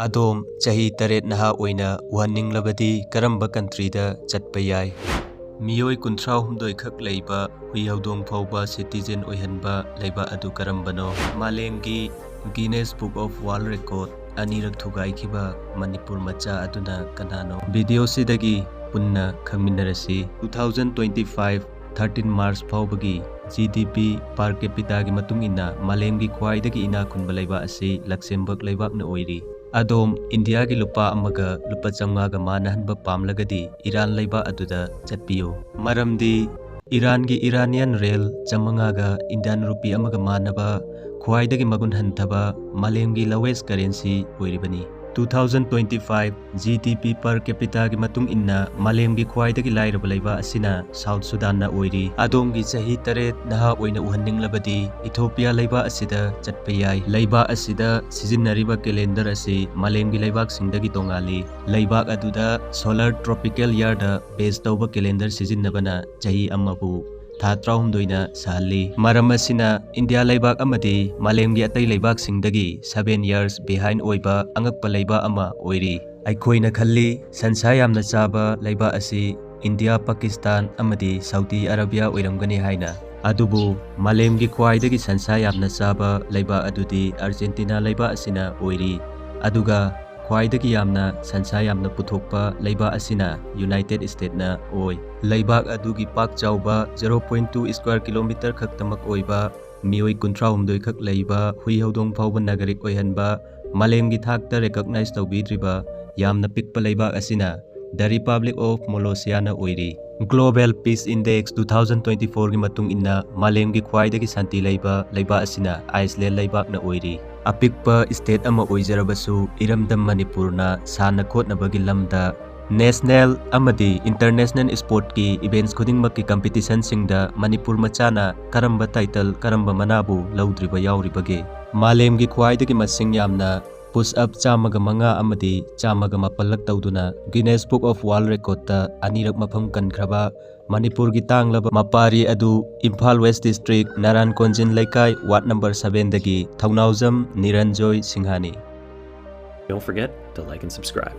ꯑꯗꯣꯝ ꯆꯍꯤ 8 ꯅꯍꯥ ꯑꯣꯏꯅ ꯎꯍꯟꯅꯤꯡꯂꯕꯗꯤ ꯀꯔꯝꯕ ꯀꯟꯇ꯭ꯔꯤꯗ ꯆꯠꯄ ꯌꯥꯏ? ꯃꯤꯑꯣꯏ 38 ꯈꯛ ꯂꯩꯕ ꯍꯨꯏ ꯍꯧꯗꯣꯡ ꯐꯥꯎꯕ ꯁꯤꯇꯤꯖꯦꯟ ꯑꯣꯏꯍꯟꯕ ꯂꯩꯕꯥꯛ ꯑꯗꯨ ꯀꯔꯝꯕꯅꯣ? ꯃꯥꯂꯦꯝꯒꯤ Guinness book of world record ꯑꯅꯤꯔꯛ ꯊꯨꯒꯥꯏꯈꯤꯕ ꯃꯅꯤꯄꯨꯔ ꯃꯆꯥ ꯑꯗꯨꯅ ꯀꯅꯥꯅꯣ? ꯚꯤꯗꯤꯑꯣꯁꯤꯗꯒꯤ ꯄꯨꯟꯅ ꯈꯪꯃꯤꯟꯅꯔꯁꯤ꯫ 2025 13 ꯃꯥꯔꯆ ꯐꯥꯎꯕꯒꯤ GDP ꯄꯔ ꯀꯦꯄꯤꯇꯥꯒꯤ ꯃꯇꯨꯡ ꯏꯟꯅ ꯃꯥꯂꯦꯝꯒꯤ ꯈ꯭ꯋꯥꯏꯗꯒꯤ ꯏꯅꯥꯛ ꯈꯨꯟꯕ ꯂꯩꯕꯥꯛ ꯑꯁꯤ ꯂꯛꯁꯦꯝꯕꯔꯒ ꯂꯩꯕꯥꯛꯅ ꯑꯣꯏꯔꯤ꯫ ꯑꯗꯣꯝ ꯏꯟꯗꯤꯌꯥꯒꯤ ꯂꯨꯄꯥ ꯑꯃꯒ ꯂꯨꯄꯥ 500ꯒ ꯃꯥꯟꯅꯍꯟꯕ ꯄꯥꯝꯂꯒꯗꯤ ꯏꯔꯥꯟ ꯂꯩꯕꯥꯛ ꯑꯗꯨꯗ ꯆꯠꯄꯤꯌꯨ꯫ ꯃꯔꯝꯗꯤ ꯏꯔꯥꯟꯒꯤ ꯏꯔꯥꯅꯤꯌꯟ ꯔꯦꯜ 500ꯒ ꯏꯟꯗꯤꯌꯟ ꯔꯨꯄꯤ ꯑꯃꯒ ꯃꯥꯟꯅꯕ ꯈ꯭ꯋꯥꯏꯗꯒꯤ ꯃꯒꯨꯟ ꯍꯟꯊꯕ ꯃꯥꯂꯦꯝꯒꯤ ꯂꯣꯋꯦꯁ ꯀꯔꯦꯟꯁꯤ ꯑꯣꯏꯔꯤꯕꯅꯤ꯫ 2025 GDP ꯄꯔ ꯀꯦꯄꯤꯇꯥꯒꯤ ꯃꯇꯨꯡ ꯏꯟꯅ ꯃꯥꯂꯦꯝꯒꯤ ꯈ꯭ꯋꯥꯏꯗꯒꯤ ꯂꯥꯏꯔꯕ ꯂꯩꯕꯥꯛ ꯑꯁꯤꯅ ꯁꯥꯎꯊ ꯁꯨꯗꯥꯟꯅ ꯑꯣꯏꯔꯤ꯫ ꯑꯗꯣꯝꯒꯤ ꯆꯍꯤ 8 ꯅꯍꯥ ꯑꯣꯏꯅ ꯎꯍꯟꯅꯤꯡꯂꯕꯗꯤ ꯏꯊꯤꯑꯣꯄꯤꯌꯥ ꯂꯩꯕꯥꯛ ꯑꯁꯤꯗ ꯆꯠꯄ ꯌꯥꯏ꯫ ꯂꯩꯕꯥꯛ ꯑꯁꯤꯗ ꯁꯤꯖꯤꯟꯅꯔꯤꯕ ꯀꯦꯂꯦꯟꯗꯔ ꯑꯁꯤ ꯃꯥꯂꯦꯝꯒꯤ ꯂꯩꯕꯥꯛꯁꯤꯡꯗꯒꯤ ꯇꯣꯉꯥꯜꯂꯤ꯫ ꯂꯩꯕꯥꯛ ꯑꯗꯨꯗ ꯁꯣꯂꯔ ꯇ꯭ꯔꯣꯄꯤꯀꯦꯜ ꯌꯥꯔꯗ ꯕꯦꯖ ꯇꯧꯕ ꯀꯦꯂꯦꯟꯗꯔ ꯁꯤꯖꯤꯟꯅꯕꯅ ꯆꯍꯤ ꯑꯃꯕꯨ ꯊꯥ 19ꯅ ꯁꯥꯍꯜꯂꯤ꯫ ꯃꯔꯝ ꯑꯁꯤꯅ ꯏꯟꯗꯤꯌꯥ ꯂꯩꯕꯥꯛ ꯑꯃꯗꯤ ꯃꯥꯂꯦꯝꯒꯤ ꯑꯇꯩ ꯂꯩꯕꯥꯛꯁꯤꯡꯗꯒꯤ 7 ꯌꯔꯁ ꯕꯤꯍꯥꯏꯟ ꯑꯣꯏꯕ ꯑꯉꯛꯄ ꯂꯩꯕꯥꯛ ꯑꯃ ꯑꯣꯏꯔꯤ꯫ ꯑꯩꯈꯣꯏꯅ ꯈꯜꯂꯤ ꯁꯟꯁꯥ ꯌꯥꯝꯅ ꯆꯥꯕ ꯂꯩꯕꯥꯛ ꯑꯁꯤ ꯏꯟꯗꯤꯌꯥ, ꯄꯥꯀꯤꯁꯇꯥꯟ ꯑꯃꯗꯤ ꯁꯥꯎꯗꯤ ꯑꯔꯥꯕꯤꯌꯥ ꯑꯣꯏꯔꯝꯒꯅꯤ ꯍꯥꯏꯅ꯫ ꯑꯗꯨꯕꯨ ꯃꯥꯂꯦꯝꯒꯤ ꯈ꯭ꯋꯥꯏꯗꯒꯤ ꯁꯟꯁꯥ ꯌꯥꯝꯅ ꯆꯥꯕ ꯂꯩꯕꯥꯛ ꯑꯗꯨꯗꯤ ꯑꯥꯔꯖꯦꯟꯇꯤꯅꯥ ꯂꯩꯕꯥꯛ ꯑꯁꯤꯅ ꯑꯣꯏꯔꯤ꯫ ꯑꯗꯨꯒ ꯈ꯭ꯋꯥꯏꯗꯒꯤ ꯌꯥꯝꯅ ꯁꯟꯁꯥ ꯌꯥꯝꯅ ꯄꯨꯊꯣꯛꯄ ꯂꯩꯕꯥꯛ ꯑꯁꯤꯅ ꯌꯨꯅꯥꯏꯇꯦꯗ ꯁ꯭ꯇꯦꯠꯁꯅ ꯑꯣꯏ꯫ ꯂꯩꯕꯥꯛ ꯑꯗꯨꯒꯤ ꯄꯥꯛ ꯆꯥꯎꯕ 0.2 ꯁ꯭ꯀ꯭ꯋꯥꯔ ꯀꯤꯂꯣꯃꯤꯇꯔ ꯈꯛꯇꯃꯛ ꯑꯣꯏꯕ, ꯃꯤꯑꯣꯏ 38 ꯈꯛ ꯂꯩꯕ, ꯍꯨꯏ ꯍꯧꯗꯣꯡ ꯐꯥꯎꯕ ꯅꯥꯒꯔꯤꯛ ꯑꯣꯏꯍꯟꯕ, ꯃꯥꯂꯦꯝꯒꯤ ꯊꯥꯛꯇ ꯔꯦꯀꯒꯅꯥꯏꯖ ꯇꯧꯕꯤꯗ꯭ꯔꯤꯕ ꯌꯥꯝꯅ ꯄꯤꯛꯄ ꯂꯩꯕꯥꯛ ꯑꯁꯤꯅ ꯔꯤꯄꯕ꯭ꯂꯤꯛ ꯑꯣꯐ ꯃꯣꯂꯣꯁꯤꯌꯥꯅ ꯑꯣꯏꯔꯤ꯫ ꯒ꯭ꯂꯣꯕꯦꯜ ꯄꯤꯁ ꯏꯟꯗꯦꯛꯁ 2024ꯒꯤ ꯃꯇꯨꯡ ꯏꯟꯅ ꯃꯥꯂꯦꯝꯒꯤ ꯈ꯭ꯋꯥꯏꯗꯒꯤ ꯁꯥꯟꯇꯤ ꯂꯩꯕ ꯂꯩꯕꯥꯛ ꯑꯁꯤꯅ ꯑꯥꯏꯁꯂꯦꯟꯗ ꯂꯩꯕꯥꯛꯅ ꯑꯣꯏꯔꯤ꯫ ꯑꯄꯤꯛꯄ ꯁ꯭ꯇꯦꯠ ꯑꯃ ꯑꯣꯏꯖꯔꯕꯁꯨ ꯏꯔꯝꯗꯝ ꯃꯅꯤꯄꯨꯔꯅ ꯁꯥꯟꯅ ꯈꯣꯠꯅꯕꯒꯤ ꯂꯝꯗ ꯅꯦꯁꯅꯦꯜ ꯑꯃꯗꯤ ꯏꯟꯇꯔꯅꯦꯁꯅꯦꯜ ꯁ꯭ꯄꯣꯔꯠꯀꯤ ꯏꯚꯦꯟꯠꯁ ꯈꯨꯗꯤꯡꯃꯛꯀꯤ ꯀꯝꯄꯤꯇꯤꯁꯟꯁꯤꯡꯗ ꯃꯅꯤꯄꯨꯔ ꯃꯆꯥꯅ ꯀꯔꯝꯕ ꯇꯥꯏꯇꯜ, ꯀꯔꯝꯕ ꯃꯅꯥꯕꯨ ꯂꯧꯗ꯭ꯔꯤꯕ ꯌꯥꯎꯔꯤꯕꯒꯦ? ꯃꯥꯂꯦꯝꯒꯤ ꯈ꯭ꯋꯥꯏꯗꯒꯤ ꯃꯁꯤꯡ ꯌꯥꯝꯅ ꯄꯨꯁ ꯑꯞ 105 ꯑꯃꯗꯤ 108ꯂꯛ ꯇꯧꯗꯨꯅ ꯒꯤꯅꯦꯁ ꯕꯨꯛ ꯑꯣꯐ ꯋꯥꯔꯜ ꯔꯦꯀꯣꯔꯗꯇ ꯑꯅꯤꯔꯛ ꯃꯐꯝ ꯀꯟꯈ꯭ꯔꯕ ꯃꯅꯤꯄꯨꯔꯒꯤ ꯇꯥꯡꯂꯕ ꯃꯄꯥꯔꯤ ꯑꯗꯨ ꯏꯝꯐꯥꯜ ꯋꯦꯁ ꯗꯤꯁꯇ꯭ꯔꯤꯛ ꯅꯥꯔꯥꯟ ꯀꯣꯟꯖꯤꯟ ꯂꯩꯀꯥꯏ ꯋꯥꯔꯗ ꯅꯝꯕꯔ 7ꯗꯒꯤ ꯊꯧꯅꯥꯎꯖꯝ ꯅꯤꯔꯟꯖꯣꯏ ꯁꯤꯡꯍꯥꯅꯤ꯫ Don't forget to like and subscribe.